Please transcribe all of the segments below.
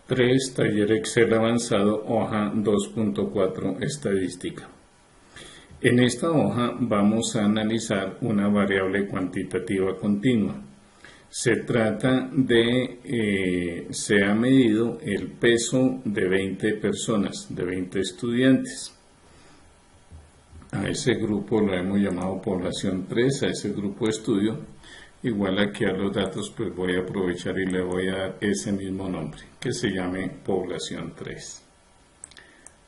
3. Taller Excel avanzado, hoja 2.4, estadística. En esta hoja vamos a analizar una variable cuantitativa continua. Se trata de, se ha medido el peso de 20 personas, de 20 estudiantes. A ese grupo lo hemos llamado población 3, a ese grupo de estudio. Igual aquí a los datos, pues voy a aprovechar y le voy a dar ese mismo nombre, que se llame población 3.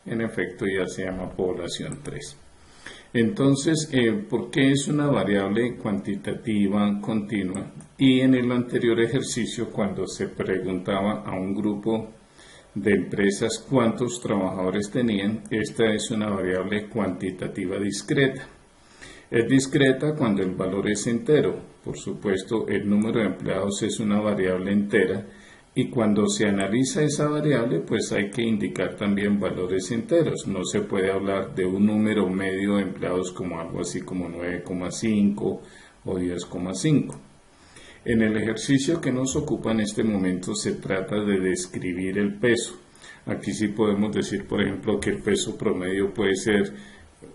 En efecto, ya se llama población 3. Entonces, ¿por qué es una variable cuantitativa continua? Y en el anterior ejercicio, cuando se preguntaba a un grupo de empresas cuántos trabajadores tenían, esta es una variable cuantitativa discreta. Es discreta cuando el valor es entero. Por supuesto, el número de empleados es una variable entera y cuando se analiza esa variable, pues hay que indicar también valores enteros. No se puede hablar de un número medio de empleados como algo así como 9,5 o 10,5. En el ejercicio que nos ocupa en este momento se trata de describir el peso. Aquí sí podemos decir, por ejemplo, que el peso promedio puede ser,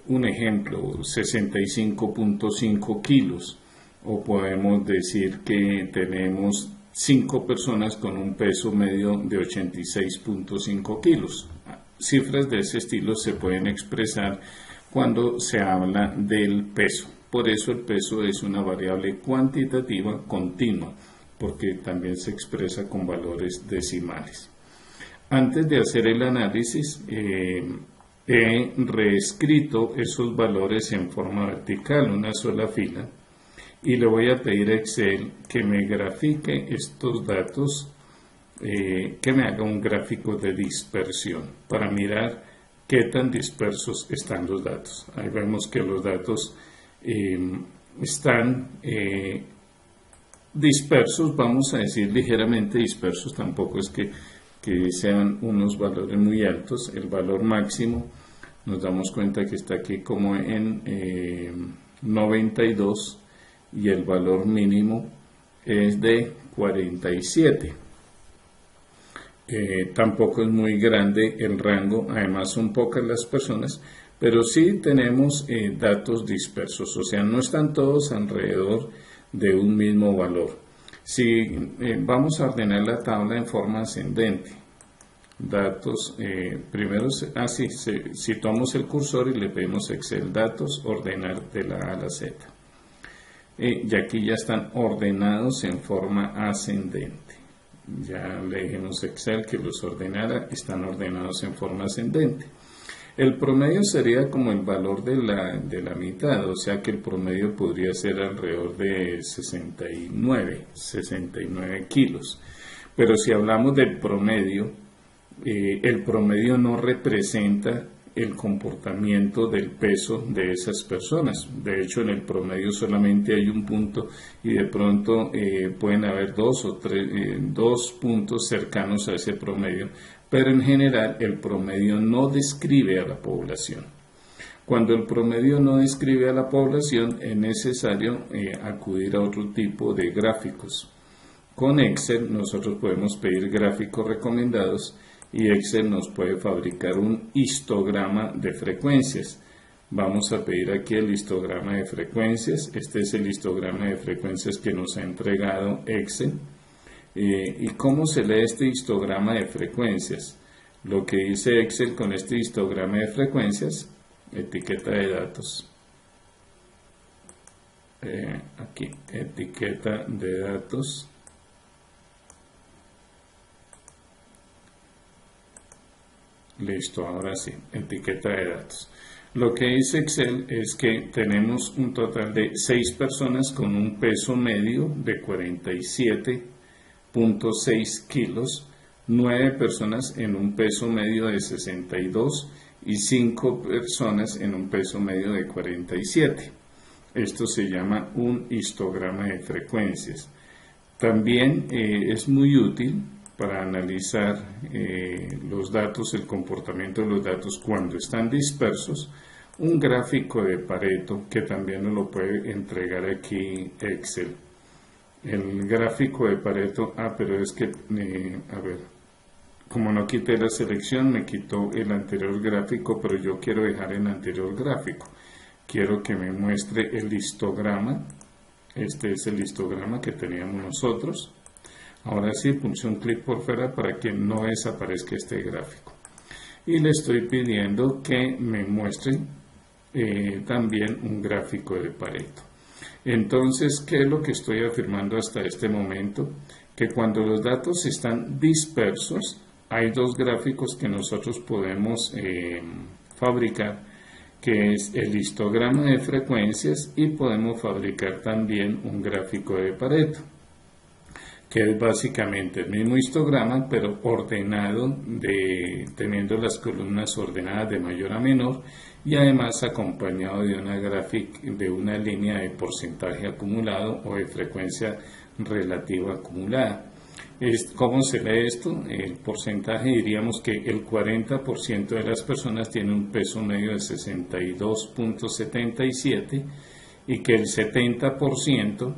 un ejemplo, 65.5 kilos, o podemos decir que tenemos 5 personas con un peso medio de 86.5 kilos. Cifras de ese estilo se pueden expresar cuando se habla del peso. Por eso el peso es una variable cuantitativa continua, porque también se expresa con valores decimales. Antes de hacer el análisis, he reescrito esos valores en forma vertical, una sola fila, y le voy a pedir a Excel que me grafique estos datos, que me haga un gráfico de dispersión para mirar qué tan dispersos están los datos. Ahí vemos que los datos están dispersos, vamos a decir ligeramente dispersos, tampoco es que sean unos valores muy altos. El valor máximo nos damos cuenta que está aquí como en 92 y el valor mínimo es de 47. Tampoco es muy grande el rango, además son pocas las personas, pero sí tenemos datos dispersos, o sea, no están todos alrededor de un mismo valor. Si vamos a ordenar la tabla en forma ascendente, datos, primero, situamos el cursor y le pedimos Excel datos, ordenar de la A a la Z. Y aquí ya están ordenados en forma ascendente. Ya le dijimos a Excel que los ordenara, están ordenados en forma ascendente. El promedio sería como el valor de la mitad, o sea que el promedio podría ser alrededor de 69 kilos. Pero si hablamos del promedio, el promedio no representa el comportamiento del peso de esas personas. De hecho, en el promedio solamente hay un punto y de pronto pueden haber dos puntos cercanos a ese promedio, pero en general el promedio no describe a la población. Cuando el promedio no describe a la población, es necesario acudir a otro tipo de gráficos. Con Excel nosotros podemos pedir gráficos recomendados y Excel nos puede fabricar un histograma de frecuencias. Vamos a pedir aquí el histograma de frecuencias. Este es el histograma de frecuencias que nos ha entregado Excel. ¿Y cómo se lee este histograma de frecuencias? Lo que dice Excel con este histograma de frecuencias, etiqueta de datos. Aquí, etiqueta de datos. Listo, ahora sí, etiqueta de datos. Lo que dice Excel es que tenemos un total de 6 personas con un peso medio de 47.6 kilos, 9 personas en un peso medio de 62 y 5 personas en un peso medio de 47. Esto se llama un histograma de frecuencias. También es muy útil para analizar los datos, el comportamiento de los datos cuando están dispersos, un gráfico de Pareto que también nos lo puede entregar aquí Excel. El gráfico de Pareto, pero es que, a ver, como no quité la selección, me quitó el anterior gráfico, pero yo quiero dejar el anterior gráfico. Quiero que me muestre el histograma. Este es el histograma que teníamos nosotros. Ahora sí, pulse un clic por fuera para que no desaparezca este gráfico. Y le estoy pidiendo que me muestre también un gráfico de Pareto. Entonces, ¿qué es lo que estoy afirmando hasta este momento? Que cuando los datos están dispersos, hay dos gráficos que nosotros podemos fabricar, que es el histograma de frecuencias y podemos fabricar también un gráfico de Pareto, que es básicamente el mismo histograma, pero ordenado, teniendo las columnas ordenadas de mayor a menor y además acompañado de una gráfica, de una línea de porcentaje acumulado o de frecuencia relativa acumulada. ¿Cómo se lee esto? El porcentaje, diríamos que el 40% de las personas tiene un peso medio de 62.77 y que el 70%,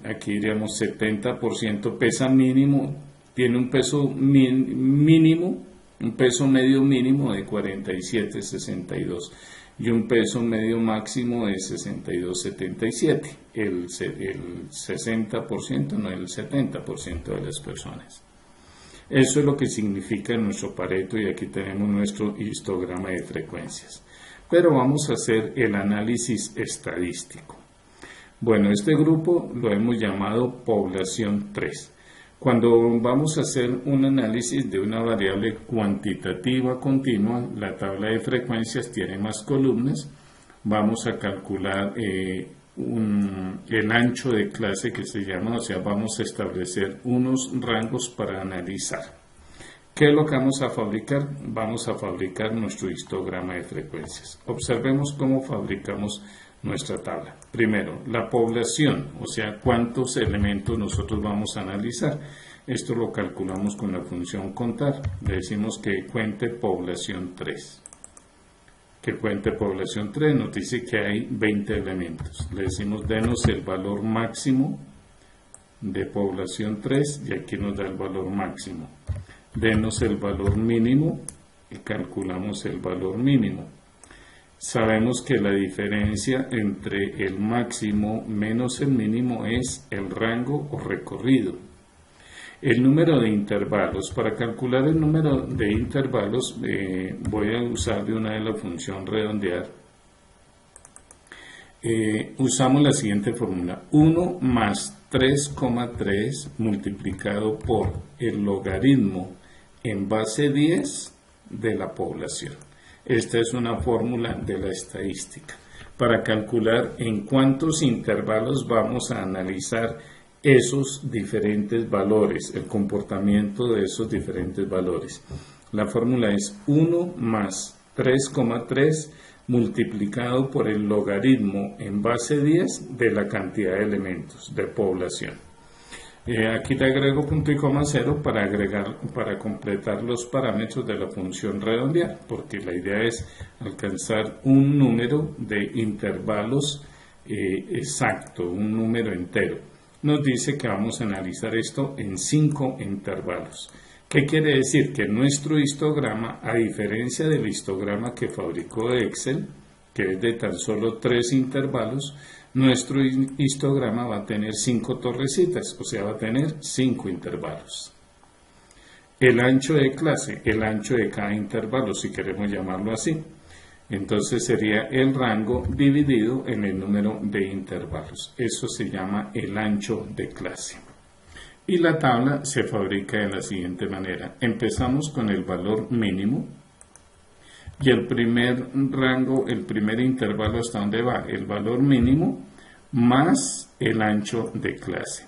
aquí diríamos 70% pesa mínimo, tiene un peso mínimo, un peso medio mínimo de 47.62 y un peso medio máximo de 62.77, el 60%, no el 70% de las personas. Eso es lo que significa nuestro Pareto y aquí tenemos nuestro histograma de frecuencias. Pero vamos a hacer el análisis estadístico. Bueno, este grupo lo hemos llamado población 3. Cuando vamos a hacer un análisis de una variable cuantitativa continua, la tabla de frecuencias tiene más columnas. Vamos a calcular el ancho de clase que se llama, o sea, vamos a establecer unos rangos para analizar. ¿Qué es lo que vamos a fabricar? Vamos a fabricar nuestro histograma de frecuencias. Observemos cómo fabricamos nuestra tabla. Primero, la población, o sea, cuántos elementos nosotros vamos a analizar. Esto lo calculamos con la función contar. Le decimos que cuente población 3. Que cuente población 3 nos dice que hay 20 elementos. Le decimos, denos el valor máximo de población 3 y aquí nos da el valor máximo. Denos el valor mínimo y calculamos el valor mínimo. Sabemos que la diferencia entre el máximo menos el mínimo es el rango o recorrido. El número de intervalos. Para calcular el número de intervalos voy a usar de una de la función redondear. Usamos la siguiente fórmula. 1 más 3,3 multiplicado por el logaritmo en base 10 de la población. Esta es una fórmula de la estadística para calcular en cuántos intervalos vamos a analizar esos diferentes valores, el comportamiento de esos diferentes valores. La fórmula es 1 más 3,3 multiplicado por el logaritmo en base 10 de la cantidad de elementos de población. Aquí le agrego punto y coma 0 para completar los parámetros de la función redondear, porque la idea es alcanzar un número de intervalos exacto, un número entero. Nos dice que vamos a analizar esto en 5 intervalos. ¿Qué quiere decir? Que nuestro histograma, a diferencia del histograma que fabricó Excel, que es de tan solo 3 intervalos, nuestro histograma va a tener 5 torrecitas, o sea, va a tener 5 intervalos. El ancho de clase, el ancho de cada intervalo, si queremos llamarlo así, entonces sería el rango dividido en el número de intervalos. Eso se llama el ancho de clase. Y la tabla se fabrica de la siguiente manera. Empezamos con el valor mínimo. Y el primer rango, el primer intervalo hasta donde va, el valor mínimo más el ancho de clase.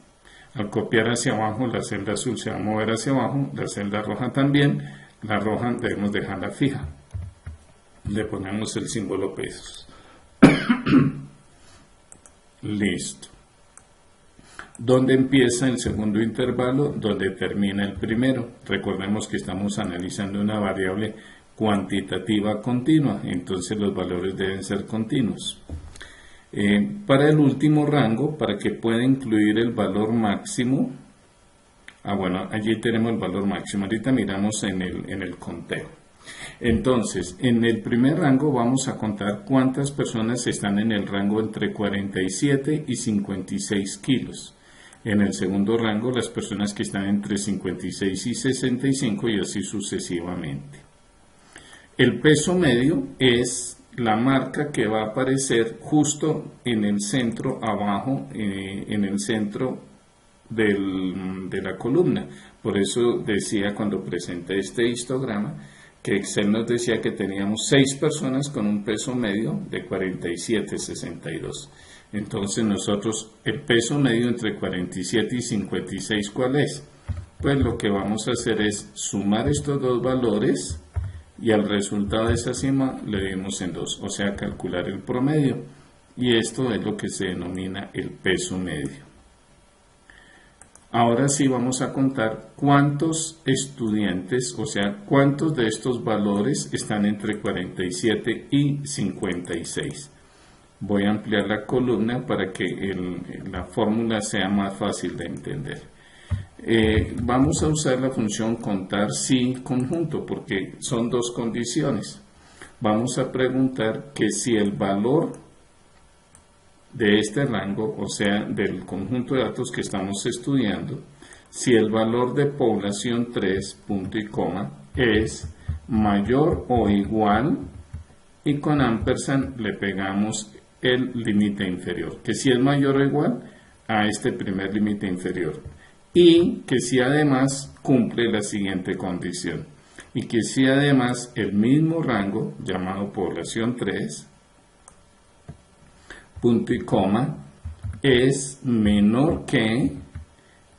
Al copiar hacia abajo, la celda azul se va a mover hacia abajo, la celda roja también. La roja debemos dejarla fija. Le ponemos el símbolo pesos. Listo. ¿Dónde empieza el segundo intervalo? Donde termina el primero. Recordemos que estamos analizando una variable cuantitativa continua, entonces los valores deben ser continuos. Para el último rango, para que pueda incluir el valor máximo, Bueno, allí tenemos el valor máximo. Ahorita miramos en el conteo. Entonces, en el primer rango vamos a contar cuántas personas están en el rango entre 47 y 56 kilos. En el segundo rango, las personas que están entre 56 y 65 y así sucesivamente. El peso medio es la marca que va a aparecer justo en el centro abajo, en el centro de la columna. Por eso decía cuando presenté este histograma que Excel nos decía que teníamos 6 personas con un peso medio de 47,62. Entonces nosotros, el peso medio entre 47 y 56, ¿cuál es? Pues lo que vamos a hacer es sumar estos dos valores y al resultado de esa suma le dimos en 2, o sea, calcular el promedio. Y esto es lo que se denomina el peso medio. Ahora sí vamos a contar cuántos estudiantes, o sea, cuántos de estos valores están entre 47 y 56. Voy a ampliar la columna para que la fórmula sea más fácil de entender. Vamos a usar la función contar si conjunto porque son dos condiciones. Vamos a preguntar que si el valor de este rango, o sea, del conjunto de datos que estamos estudiando, si el valor de población 3, punto y coma, es mayor o igual, y con ampersand le pegamos el límite inferior, que si es mayor o igual a este primer límite inferior, y que si además cumple la siguiente condición, y que si además el mismo rango, llamado población 3, punto y coma, es menor que,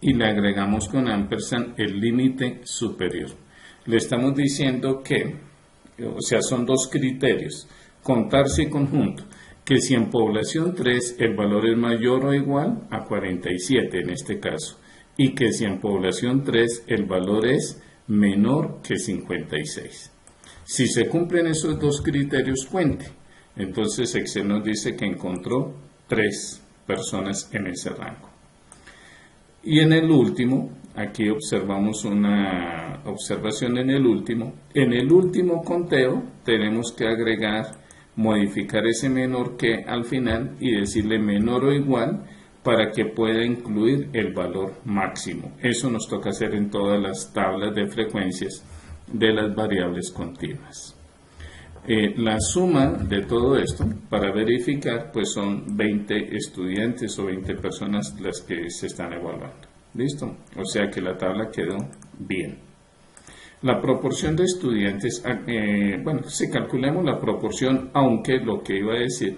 y le agregamos con ampersand el límite superior. Le estamos diciendo que, o sea, son dos criterios, contar si conjunto, que si en población 3 el valor es mayor o igual a 47 en este caso, y que si en población 3 el valor es menor que 56. Si se cumplen esos dos criterios, cuente. Entonces Excel nos dice que encontró 3 personas en ese rango. Y en el último, aquí observamos una observación en el último conteo tenemos que modificar ese menor que al final y decirle menor o igual para que pueda incluir el valor máximo. Eso nos toca hacer en todas las tablas de frecuencias de las variables continuas. La suma de todo esto para verificar pues son 20 estudiantes o 20 personas las que se están evaluando. ¿Listo? O sea que la tabla quedó bien. La proporción de estudiantes, si calculamos la proporción, aunque lo que iba a decir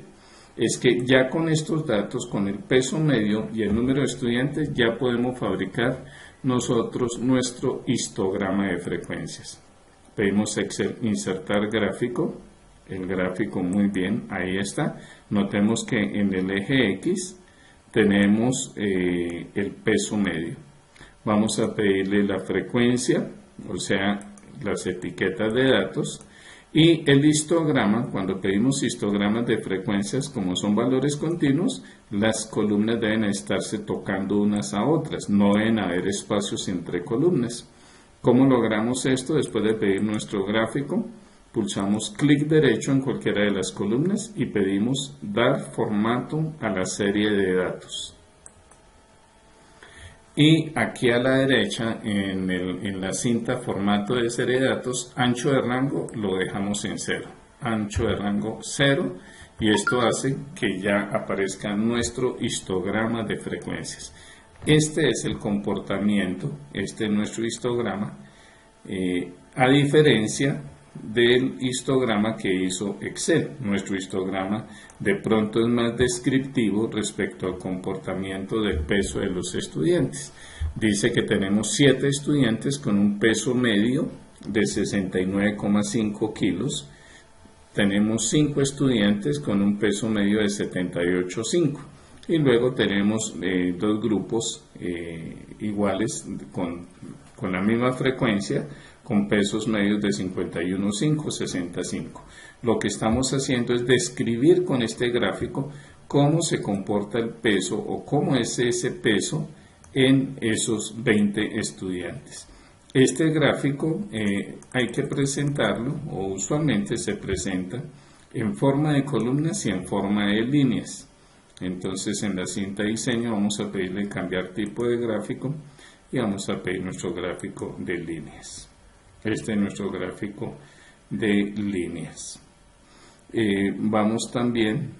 es que ya con estos datos, con el peso medio y el número de estudiantes, ya podemos fabricar nosotros nuestro histograma de frecuencias. Pedimos Excel insertar gráfico, el gráfico muy bien, ahí está. Notemos que en el eje X tenemos el peso medio. Vamos a pedirle la frecuencia, o sea, las etiquetas de datos, y el histograma. Cuando pedimos histogramas de frecuencias, como son valores continuos, las columnas deben estarse tocando unas a otras, no deben haber espacios entre columnas. ¿Cómo logramos esto? Después de pedir nuestro gráfico, pulsamos clic derecho en cualquiera de las columnas y pedimos dar formato a la serie de datos. Y aquí a la derecha, en la cinta formato de serie de datos, ancho de rango lo dejamos en 0. Ancho de rango 0, y esto hace que ya aparezca nuestro histograma de frecuencias. Este es el comportamiento, este es nuestro histograma, a diferencia del histograma que hizo Excel. Nuestro histograma de pronto es más descriptivo respecto al comportamiento del peso de los estudiantes. Dice que tenemos 7 estudiantes con un peso medio de 69,5 kilos. Tenemos 5 estudiantes con un peso medio de 78,5. Y luego tenemos 2 grupos iguales con la misma frecuencia, con pesos medios de 51,5, 65. Lo que estamos haciendo es describir con este gráfico cómo se comporta el peso o cómo es ese peso en esos 20 estudiantes. Este gráfico hay que presentarlo, o usualmente se presenta en forma de columnas y en forma de líneas. Entonces en la cinta de diseño vamos a pedirle cambiar tipo de gráfico y vamos a pedir nuestro gráfico de líneas. Este es nuestro gráfico de líneas. Vamos también,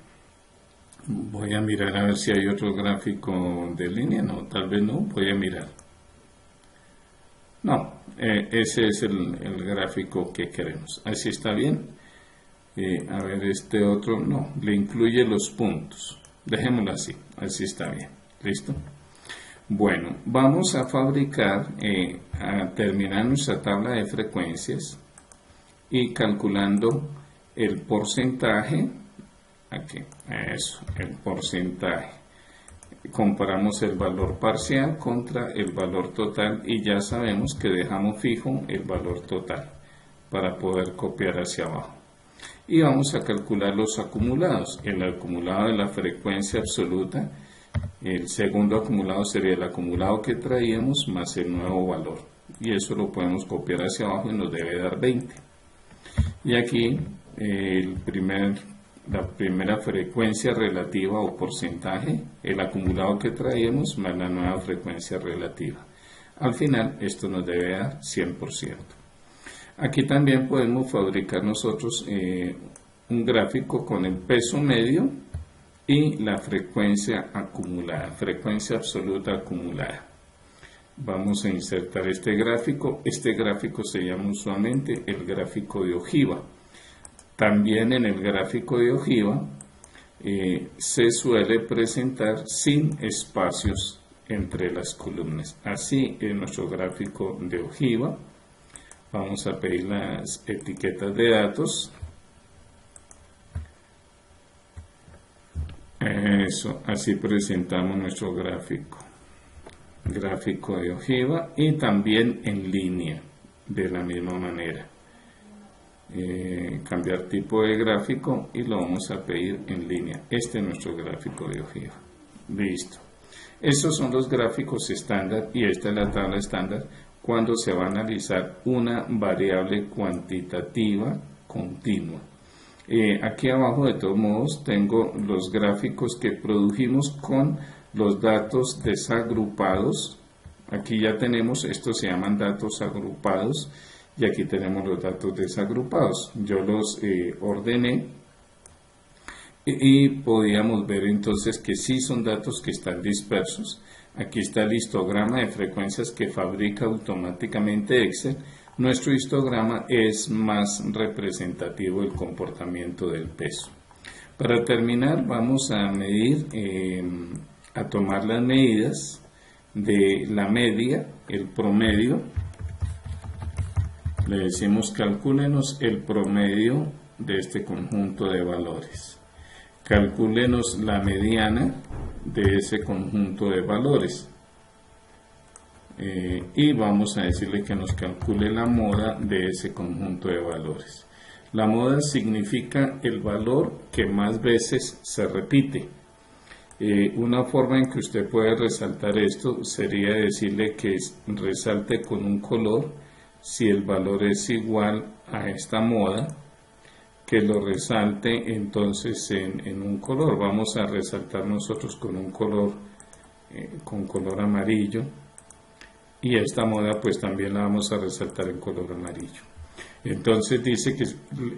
voy a mirar a ver si hay otro gráfico de línea. No, tal vez no, voy a mirar. No, ese es el gráfico que queremos. Así está bien. A ver, este otro no, le incluye los puntos. Dejémoslo así, así está bien. ¿Listo? Bueno, vamos a fabricar, a terminar nuestra tabla de frecuencias y calculando el porcentaje. Aquí, eso, el porcentaje. Comparamos el valor parcial contra el valor total y ya sabemos que dejamos fijo el valor total para poder copiar hacia abajo. Y vamos a calcular los acumulados. El acumulado de la frecuencia absoluta, el segundo acumulado sería el acumulado que traíamos más el nuevo valor. Y eso lo podemos copiar hacia abajo y nos debe dar 20. Y aquí la primera frecuencia relativa o porcentaje, el acumulado que traíamos más la nueva frecuencia relativa. Al final esto nos debe dar 100%. Aquí también podemos fabricar nosotros un gráfico con el peso medio y la frecuencia acumulada, frecuencia absoluta acumulada. Vamos a insertar este gráfico. Este gráfico se llama usualmente el gráfico de ojiva. También en el gráfico de ojiva se suele presentar sin espacios entre las columnas. Así es nuestro gráfico de ojiva. Vamos a pedir las etiquetas de datos. Eso, así presentamos nuestro gráfico. Gráfico de ojiva y también en línea, de la misma manera. Cambiar tipo de gráfico y lo vamos a pedir en línea. Este es nuestro gráfico de ojiva. Listo. Estos son los gráficos estándar y esta es la tabla estándar cuando se va a analizar una variable cuantitativa continua. Aquí abajo de todos modos tengo los gráficos que produjimos con los datos desagrupados. Aquí ya tenemos, estos se llaman datos agrupados y aquí tenemos los datos desagrupados. Yo los ordené y podíamos ver entonces que sí son datos que están dispersos. Aquí está el histograma de frecuencias que fabrica automáticamente Excel. Nuestro histograma es más representativo del comportamiento del peso. Para terminar vamos a medir, a tomar las medidas de la media, el promedio. Le decimos calcúlenos el promedio de este conjunto de valores. Calcúlenos la mediana de ese conjunto de valores. Y vamos a decirle que nos calcule la moda de ese conjunto de valores. La moda significa el valor que más veces se repite. Una forma en que usted puede resaltar esto sería decirle que resalte con un color si el valor es igual a esta moda, que lo resalte entonces en un color. Vamos a resaltar nosotros con un color, con color amarillo, y esta moda pues también la vamos a resaltar en color amarillo. Entonces dice que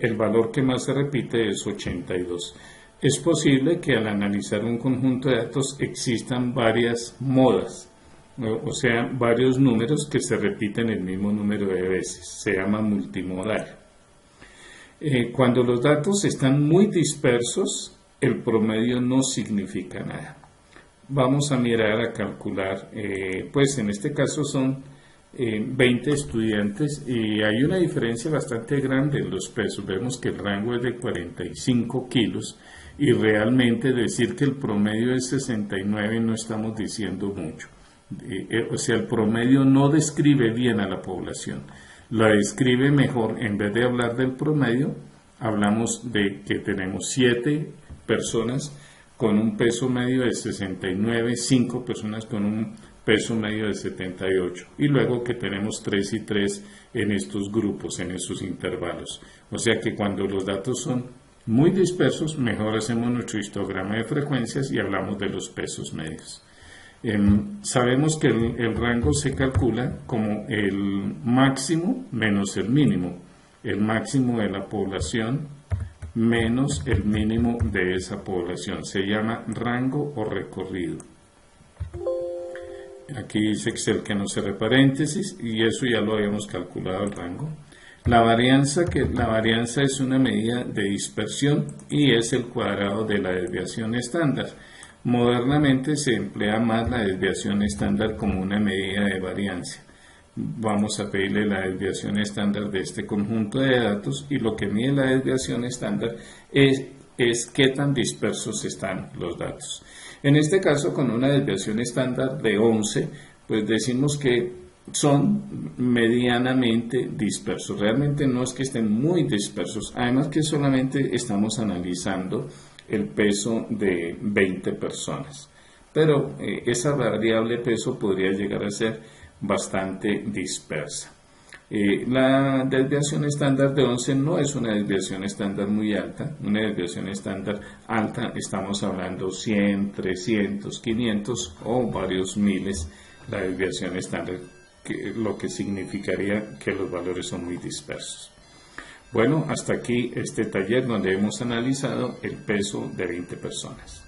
el valor que más se repite es 82. Es posible que al analizar un conjunto de datos existan varias modas, o sea, varios números que se repiten el mismo número de veces. Se llama multimodal. Cuando los datos están muy dispersos, el promedio no significa nada. Vamos a mirar a calcular, pues en este caso son 20 estudiantes y hay una diferencia bastante grande en los pesos. Vemos que el rango es de 45 kilos y realmente decir que el promedio es 69 no estamos diciendo mucho. O sea, el promedio no describe bien a la población. La describe mejor, en vez de hablar del promedio, hablamos de que tenemos 7 personas con un peso medio de 69, 5 personas con un peso medio de 78, y luego que tenemos 3 y 3 en estos grupos, en esos intervalos. O sea que cuando los datos son muy dispersos, mejor hacemos nuestro histograma de frecuencias y hablamos de los pesos medios. Sabemos que el rango se calcula como el máximo menos el mínimo, el máximo de la población menos el mínimo de esa población. Se llama rango o recorrido. Aquí dice Excel que no cierre paréntesis, y eso ya lo habíamos calculado el rango. La varianza es una medida de dispersión y es el cuadrado de la desviación estándar. Modernamente se emplea más la desviación estándar como una medida de varianza. Vamos a pedirle la desviación estándar de este conjunto de datos, y lo que mide la desviación estándar es qué tan dispersos están los datos. En este caso, con una desviación estándar de 11, pues decimos que son medianamente dispersos. Realmente no es que estén muy dispersos, además que solamente estamos analizando el peso de 20 personas. Pero esa variable peso podría llegar a ser bastante dispersa. La desviación estándar de 11 no es una desviación estándar muy alta. Una desviación estándar alta, estamos hablando 100, 300, 500 o varios miles. La desviación estándar, lo que significaría que los valores son muy dispersos. Bueno, hasta aquí este taller donde hemos analizado el peso de 20 personas.